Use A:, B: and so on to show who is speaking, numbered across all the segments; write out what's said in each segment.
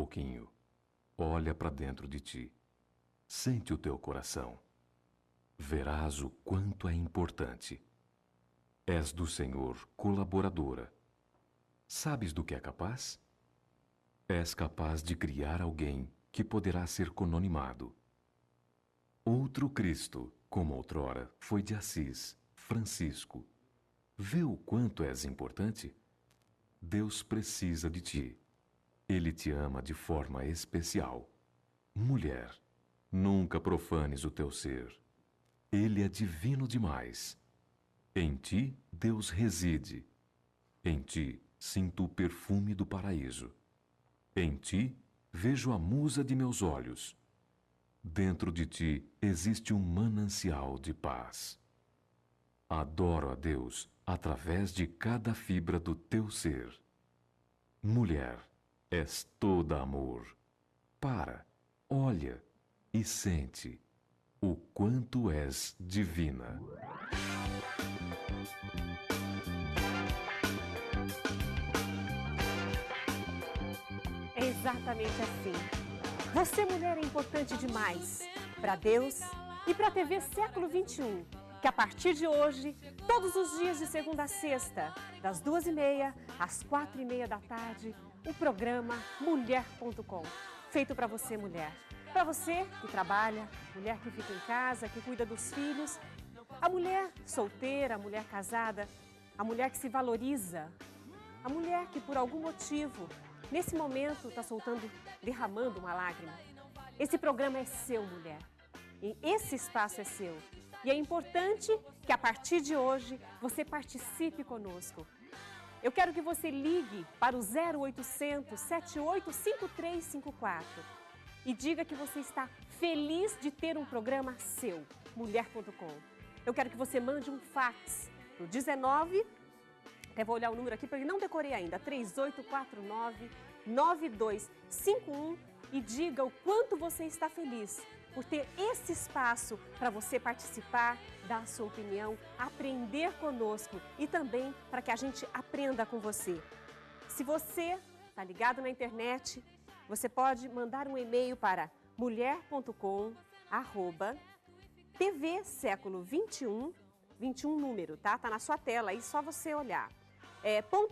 A: pouquinho. Olha para dentro de ti. Sente o teu coração. Verás o quanto é importante. És do Senhor colaboradora. Sabes do que é capaz? És capaz de criar alguém que poderá ser cononimado. Outro Cristo, como outrora, foi de Assis, Francisco. Vê o quanto és importante? Deus precisa de ti. Ele te ama de forma especial. Mulher, nunca profanes o teu ser. Ele é divino demais. Em ti, Deus reside. Em ti, sinto o perfume do paraíso. Em ti, vejo a musa de meus olhos. Dentro de ti existe um manancial de paz. Adoro a Deus através de cada fibra do teu ser. Mulher, és toda amor. Para, olha e sente o quanto és divina.
B: É exatamente assim. Você, mulher, é importante demais para Deus e para a TV Século XXI, que a partir de hoje, todos os dias de segunda a sexta, das 2h30 às 4h30 da tarde, o programa Mulher.com, feito para você, mulher. Para você que trabalha, mulher que fica em casa, que cuida dos filhos, a mulher solteira, a mulher casada, a mulher que se valoriza, a mulher que por algum motivo, nesse momento, está derramando uma lágrima. Esse programa é seu, mulher. E esse espaço é seu. E é importante que a partir de hoje você participe conosco. Eu quero que você ligue para o 0800 785354 e diga que você está feliz de ter um programa seu, Mulher.com. Eu quero que você mande um fax no 19, até vou olhar o número aqui porque não decorei ainda, 3849-9251 e diga o quanto você está feliz por ter esse espaço para você participar, dar a sua opinião, aprender conosco e também para que a gente aprenda com você. Se você está ligado na internet, você pode mandar um e-mail para mulher.com@TV Século 21, 21 número, tá? Tá na sua tela aí, só você olhar.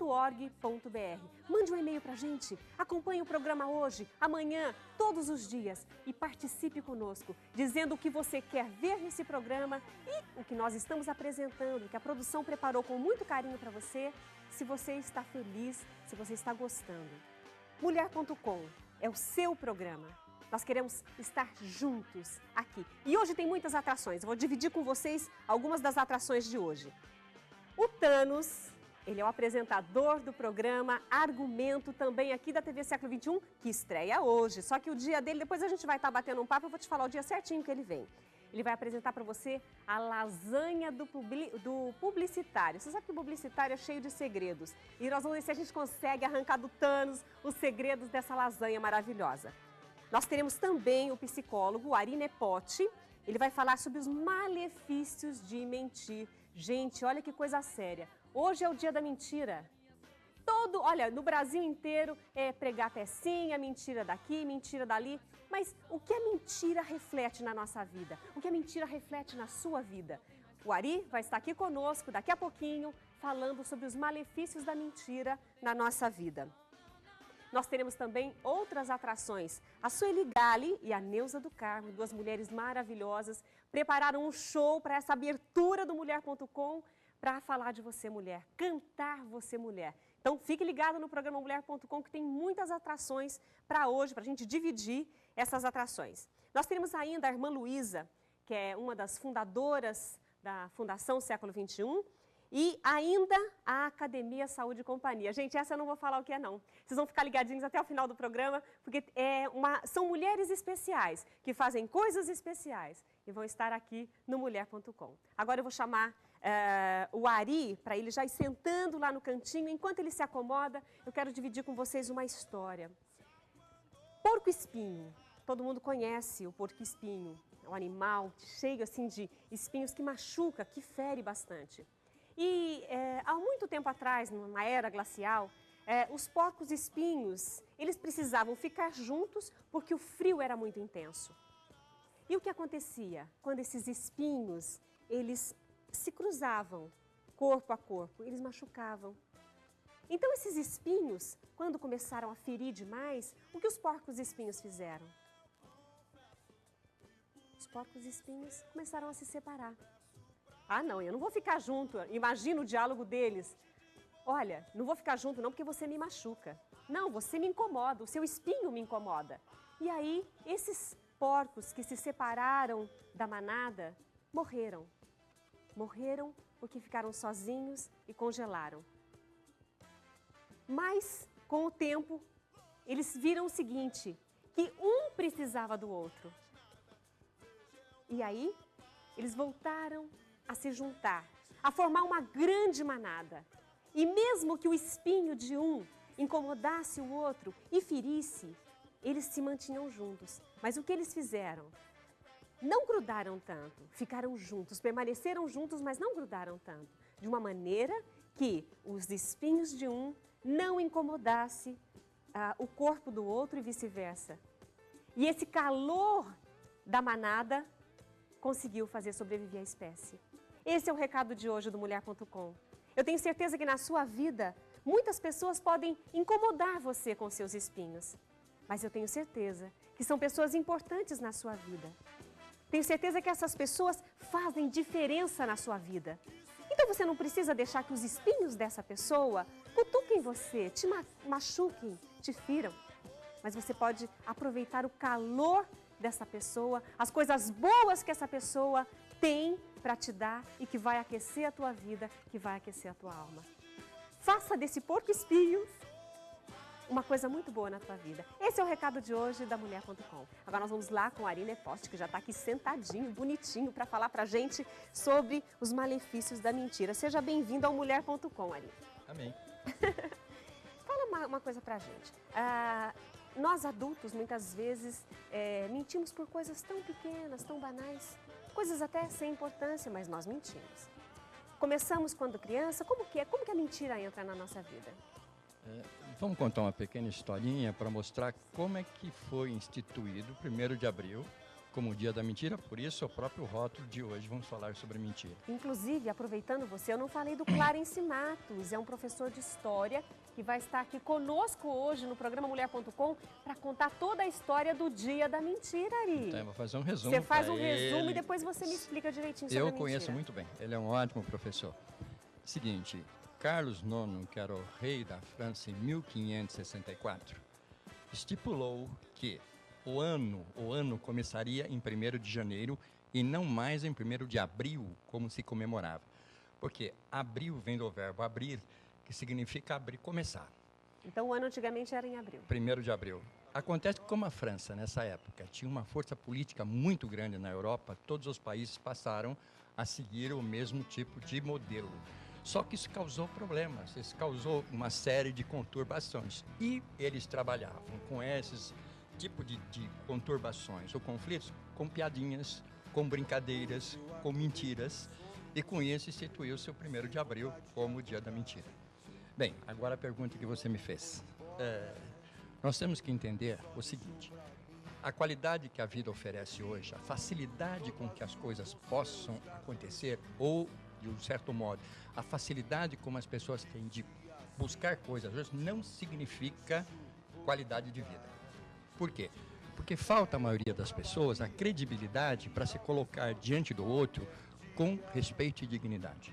B: .org.br. Mande um e-mail para a gente, acompanhe o programa hoje, amanhã, todos os dias e participe conosco, dizendo o que você quer ver nesse programa e o que nós estamos apresentando, que a produção preparou com muito carinho para você, se você está feliz, se você está gostando. Mulher.com é o seu programa. Nós queremos estar juntos aqui. E hoje tem muitas atrações, eu vou dividir com vocês algumas das atrações de hoje. O Thanos... ele é o apresentador do programa Argumento, também aqui da TV Século XXI, que estreia hoje. Só que o dia dele, depois a gente vai estar batendo um papo, eu vou te falar o dia certinho que ele vem. Ele vai apresentar para você a lasanha do publicitário. Você sabe que o publicitário é cheio de segredos. E nós vamos ver se a gente consegue arrancar do Thanos os segredos dessa lasanha maravilhosa. Nós teremos também o psicólogo Ari Nepote. Ele vai falar sobre os malefícios de mentir. Gente, olha que coisa séria. Hoje é o dia da mentira. Olha, no Brasil inteiro é pregar pecinha, mentira daqui, mentira dali. Mas o que a mentira reflete na nossa vida? O que a mentira reflete na sua vida? O Ari vai estar aqui conosco daqui a pouquinho, falando sobre os malefícios da mentira na nossa vida. Nós teremos também outras atrações. A Sueli Gali e a Neuza do Carmo, duas mulheres maravilhosas, prepararam um show para essa abertura do Mulher.com, para falar de você, mulher, cantar você, mulher. Então, fique ligado no programa Mulher.com, que tem muitas atrações para hoje, para a gente dividir essas atrações. Nós teremos ainda a irmã Luísa, que é uma das fundadoras da Fundação Século XXI, e ainda a Academia Saúde e Companhia. Gente, essa eu não vou falar o que é, não. Vocês vão ficar ligadinhos até o final do programa, porque são mulheres especiais, que fazem coisas especiais e vão estar aqui no Mulher.com. Agora eu vou chamar o Ari, para ele já ir sentando lá no cantinho. Enquanto ele se acomoda, eu quero dividir com vocês uma história. Porco-espinho. Todo mundo conhece o porco-espinho. É um animal cheio assim, de espinhos que machuca, que fere bastante. E há muito tempo atrás, numa era glacial, Os porcos espinhos, eles precisavam ficar juntos porque o frio era muito intenso. E o que acontecia? Quando esses espinhos, eles se cruzavam corpo a corpo, eles machucavam. Então esses espinhos, quando começaram a ferir demais, o que os porcos espinhos fizeram? Os porcos espinhos começaram a se separar. Ah, não, eu não vou ficar junto. Imagina o diálogo deles. Olha, não vou ficar junto não porque você me machuca. Não, você me incomoda, o seu espinho me incomoda. E aí, esses porcos que se separaram da manada morreram. Morreram porque ficaram sozinhos e congelaram. Mas, com o tempo, eles viram o seguinte, que um precisava do outro. E aí, eles voltaram a se juntar, a formar uma grande manada. E mesmo que o espinho de um incomodasse o outro e ferisse, eles se mantinham juntos. Mas o que eles fizeram? Não grudaram tanto, ficaram juntos, permaneceram juntos, mas não grudaram tanto. De uma maneira que os espinhos de um não incomodasse o corpo do outro e vice-versa. E esse calor da manada conseguiu fazer sobreviver a espécie. Esse é o recado de hoje do Mulher.com. Eu tenho certeza que na sua vida, muitas pessoas podem incomodar você com seus espinhos. Mas eu tenho certeza que são pessoas importantes na sua vida. Tenho certeza que essas pessoas fazem diferença na sua vida. Então você não precisa deixar que os espinhos dessa pessoa cutuquem você, te machuquem, te firam. Mas você pode aproveitar o calor dessa pessoa, as coisas boas que essa pessoa tem para te dar e que vai aquecer a tua vida, que vai aquecer a tua alma. Faça desse porco espinho uma coisa muito boa na tua vida. Esse é o recado de hoje da Mulher.com. Agora nós vamos lá com a Ari Neposte, que já está aqui sentadinho, bonitinho, para falar para a gente sobre os malefícios da mentira. Seja bem-vindo ao Mulher.com, Ari.
C: Amém.
B: Fala uma coisa para a gente. Nós adultos, muitas vezes, mentimos por coisas tão pequenas, tão banais, coisas até sem importância, mas nós mentimos. Começamos quando criança, como que a mentira entra na nossa vida?
C: Vamos contar uma pequena historinha para mostrar como é que foi instituído o 1º de abril como o Dia da Mentira, por isso o próprio rótulo de hoje, vamos falar sobre mentira.
B: Inclusive, aproveitando você, eu não falei do Clarence Matos, é um professor de história que vai estar aqui conosco hoje no programa Mulher.com para contar toda a história do Dia da Mentira, Ari.
C: Então, eu vou fazer um resumo.
B: Você faz um resumo e depois você me explica direitinho sobre a mentira.
C: Eu conheço muito bem, ele é um ótimo professor. Seguinte, Carlos IX, que era o rei da França em 1564, estipulou que o ano começaria em 1º de janeiro e não mais em 1º de abril, como se comemorava. Porque abril vem do verbo abrir, que significa abrir, começar.
B: Então o ano antigamente era em abril.
C: 1º de abril. Acontece que como a França, nessa época, tinha uma força política muito grande na Europa, todos os países passaram a seguir o mesmo tipo de modelo. Só que isso causou problemas, isso causou uma série de conturbações. E eles trabalhavam com esses tipos de conturbações ou conflitos com piadinhas, com brincadeiras, com mentiras. E com isso instituiu-se o 1º de abril como o Dia da Mentira. Bem, agora a pergunta que você me fez. Nós temos que entender o seguinte. A qualidade que a vida oferece hoje, a facilidade com que as coisas possam acontecer ou, de um certo modo, a facilidade como as pessoas têm de buscar coisas hoje não significa qualidade de vida. Por quê? Porque falta a maioria das pessoas a credibilidade para se colocar diante do outro com respeito e dignidade.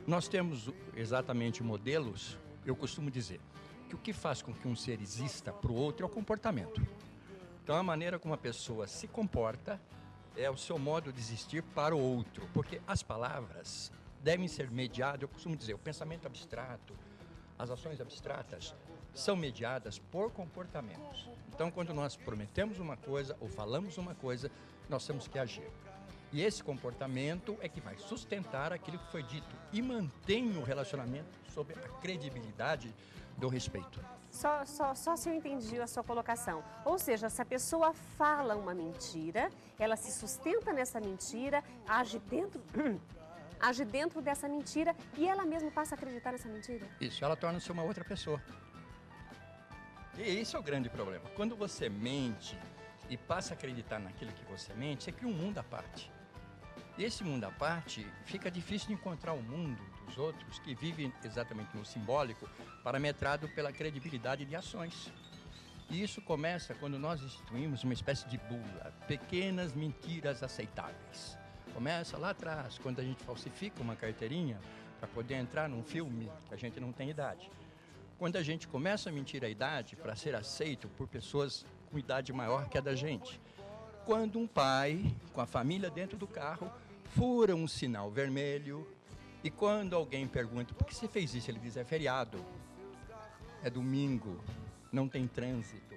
C: Nós temos exatamente modelos, eu costumo dizer, que o que faz com que um ser exista para o outro é o comportamento. Então, a maneira como a pessoa se comporta é o seu modo de existir para o outro, porque as palavras devem ser mediadas, eu costumo dizer, o pensamento abstrato, as ações abstratas são mediadas por comportamentos. Então, quando nós prometemos uma coisa ou falamos uma coisa, nós temos que agir. E esse comportamento é que vai sustentar aquilo que foi dito e mantém o relacionamento sob a credibilidade do respeito.
B: Só se eu entendi a sua colocação. Ou seja, se a pessoa fala uma mentira, ela se sustenta nessa mentira, age age dentro dessa mentira e ela mesma passa a acreditar nessa mentira?
C: Isso, ela torna-se uma outra pessoa. E esse é o grande problema. Quando você mente e passa a acreditar naquilo que você mente, você cria um mundo à parte. E esse mundo à parte, fica difícil de encontrar o mundo dos outros que vivem exatamente no simbólico, parametrado pela credibilidade de ações. E isso começa quando nós instituímos uma espécie de bula, pequenas mentiras aceitáveis. Começa lá atrás, quando a gente falsifica uma carteirinha para poder entrar num filme que a gente não tem idade. Quando a gente começa a mentir a idade para ser aceito por pessoas com idade maior que a da gente. Quando um pai, com a família dentro do carro, fura um sinal vermelho e quando alguém pergunta por que você fez isso, ele diz é feriado, é domingo, não tem trânsito.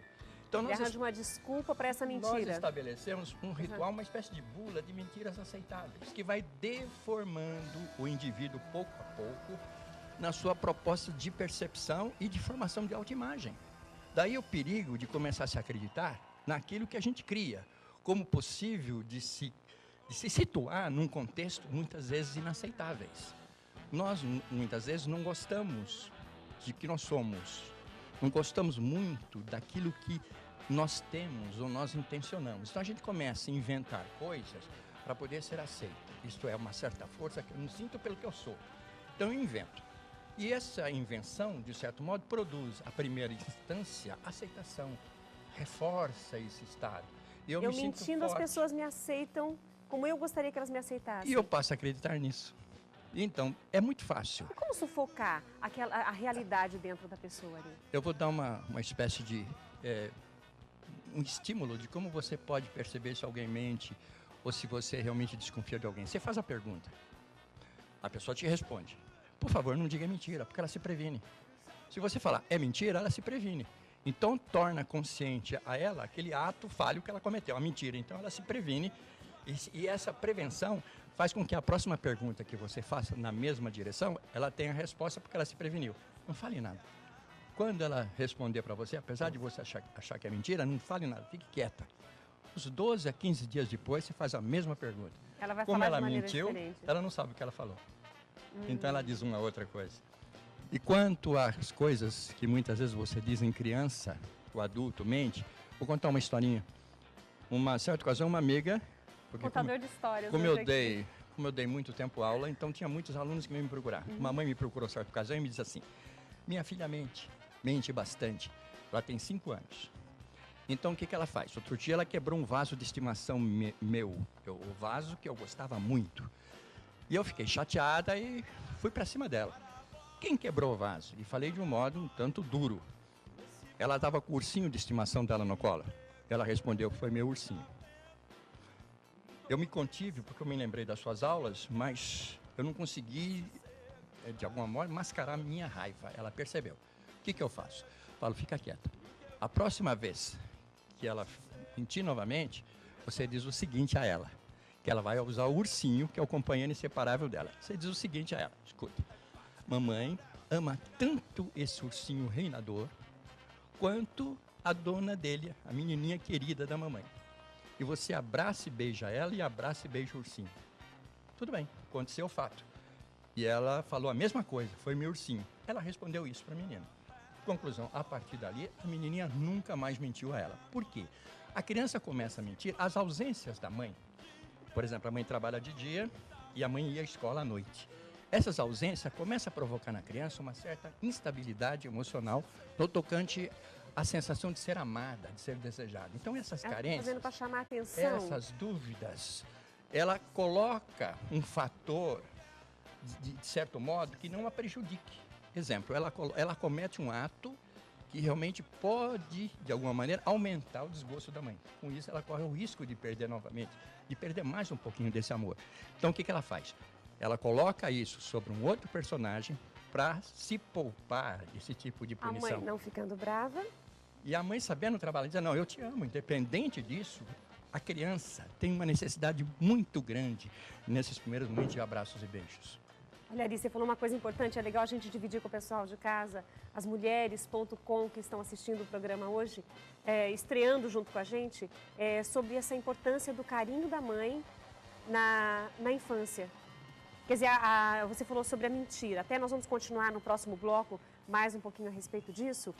C: Então
B: Ele arranja uma desculpa para essa mentira.
C: Nós estabelecemos um ritual, uma espécie de bula de mentiras aceitáveis, que vai deformando o indivíduo pouco a pouco na sua proposta de percepção e de formação de autoimagem. Daí o perigo de começar a se acreditar naquilo que a gente cria, como possível de se situar num contexto muitas vezes inaceitáveis. Nós, muitas vezes, não gostamos de que nós somos, não gostamos muito daquilo que nós temos ou nós intencionamos. Então a gente começa a inventar coisas para poder ser aceito. Isto é uma certa força que eu não sinto pelo que eu sou. Então eu invento. E essa invenção, de certo modo, produz, a primeira instância, aceitação, reforça esse estado.
B: Eu mentindo, as pessoas me aceitam como eu gostaria que elas me aceitassem.
C: E eu passo a acreditar nisso. Então, é muito fácil.
B: E como sufocar a realidade dentro da pessoa ali?
C: Eu vou dar uma espécie de um estímulo de como você pode perceber se alguém mente ou se você realmente desconfia de alguém. Você faz a pergunta, a pessoa te responde. Por favor, não diga mentira, porque ela se previne. Se você falar é mentira, ela se previne. Então, torna consciente a ela aquele ato falho que ela cometeu, a mentira. Então, ela se previne e essa prevenção faz com que a próxima pergunta que você faça na mesma direção, ela tenha a resposta porque ela se preveniu. Não fale nada. Quando ela responder para você, apesar de você achar que é mentira, não fale nada, fique quieta. Uns 12 a 15 dias depois, você faz a mesma pergunta.
B: Ela vai
C: Como
B: falar
C: ela
B: de maneira
C: mentiu,
B: diferente.
C: ela não sabe o que ela falou. Então ela diz uma outra coisa. E quanto às coisas que muitas vezes você diz em criança, o adulto mente, vou contar uma historinha. Uma certa ocasião, uma amiga...
B: Contador de histórias.
C: Como eu dei muito tempo aula, então tinha muitos alunos que iam me procurar. Uma mãe me procurou certa ocasião e me disse assim, minha filha mente bastante. Ela tem 5 anos. Então o que ela faz? Outro dia ela quebrou um vaso de estimação meu, o vaso que eu gostava muito. E eu fiquei chateada e fui para cima dela. Quem quebrou o vaso? E falei de um modo um tanto duro. Ela estava com o ursinho de estimação dela no colo. Ela respondeu, foi meu ursinho. Eu me contive porque eu me lembrei das suas aulas, mas eu não consegui, de alguma forma, mascarar a minha raiva. Ela percebeu. O que eu faço? Falo, fica quieta. A próxima vez que ela mentir novamente, você diz o seguinte a ela, que ela vai usar o ursinho, que é o companheiro inseparável dela. Você diz o seguinte a ela, escuta, mamãe ama tanto esse ursinho reinador, quanto a dona dele, a menininha querida da mamãe. E você abraça e beija ela e abraça e beija o ursinho. Tudo bem, aconteceu o fato. E ela falou a mesma coisa, foi meu ursinho. Ela respondeu isso para a menina. Conclusão, a partir dali, a menininha nunca mais mentiu a ela. Por quê? A criança começa a mentir às ausências da mãe. Por exemplo, a mãe trabalha de dia e a mãe ia à escola à noite. Essas ausências começam a provocar na criança uma certa instabilidade emocional no tocante à sensação de ser amada, de ser desejada. Então, essas carências,
B: fazendo para chamar a atenção.
C: essas dúvidas, ela coloca um fator, de certo modo, que não a prejudique. Exemplo, ela comete um ato que realmente pode, de alguma maneira, aumentar o desgosto da mãe. Com isso, ela corre o risco de perder novamente, de perder mais um pouquinho desse amor. Então, o que ela faz? Ela coloca isso sobre um outro personagem para se poupar desse tipo de punição.
B: A mãe não ficando brava.
C: E a mãe, sabendo trabalhar, diz, não, eu te amo. Independente disso, a criança tem uma necessidade muito grande nesses primeiros momentos de abraços e beijos.
B: Olha, Ari, você falou uma coisa importante, é legal a gente dividir com o pessoal de casa, as mulheres.com que estão assistindo o programa hoje, estreando junto com a gente, sobre essa importância do carinho da mãe na infância. Quer dizer, você falou sobre a mentira. Até nós vamos continuar no próximo bloco mais um pouquinho a respeito disso,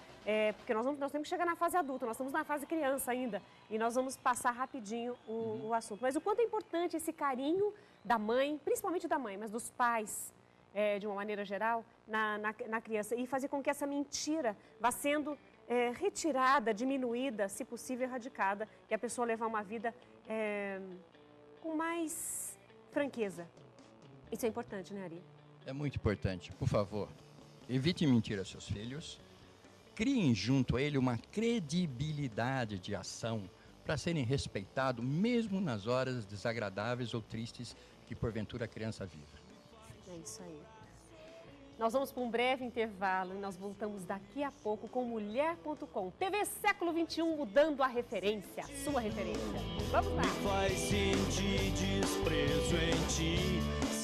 B: porque nós temos que chegar na fase adulta, nós estamos na fase criança ainda, e nós vamos passar rapidinho o assunto. Mas o quanto é importante esse carinho da mãe, principalmente da mãe, mas dos pais, de uma maneira geral, na criança, e fazer com que essa mentira vá sendo retirada, diminuída, se possível erradicada, e a pessoa levar uma vida com mais franqueza. Isso é importante, né, Ari?
C: É muito importante. Por favor, evite mentir a seus filhos. Criem junto a ele uma credibilidade de ação para serem respeitados, mesmo nas horas desagradáveis ou tristes que porventura a criança vive.
B: É isso aí. Nós vamos para um breve intervalo e nós voltamos daqui a pouco com Mulher.com. TV Século XXI mudando a referência, a sua referência. Vamos lá.
D: Me faz sentir desprezo em ti.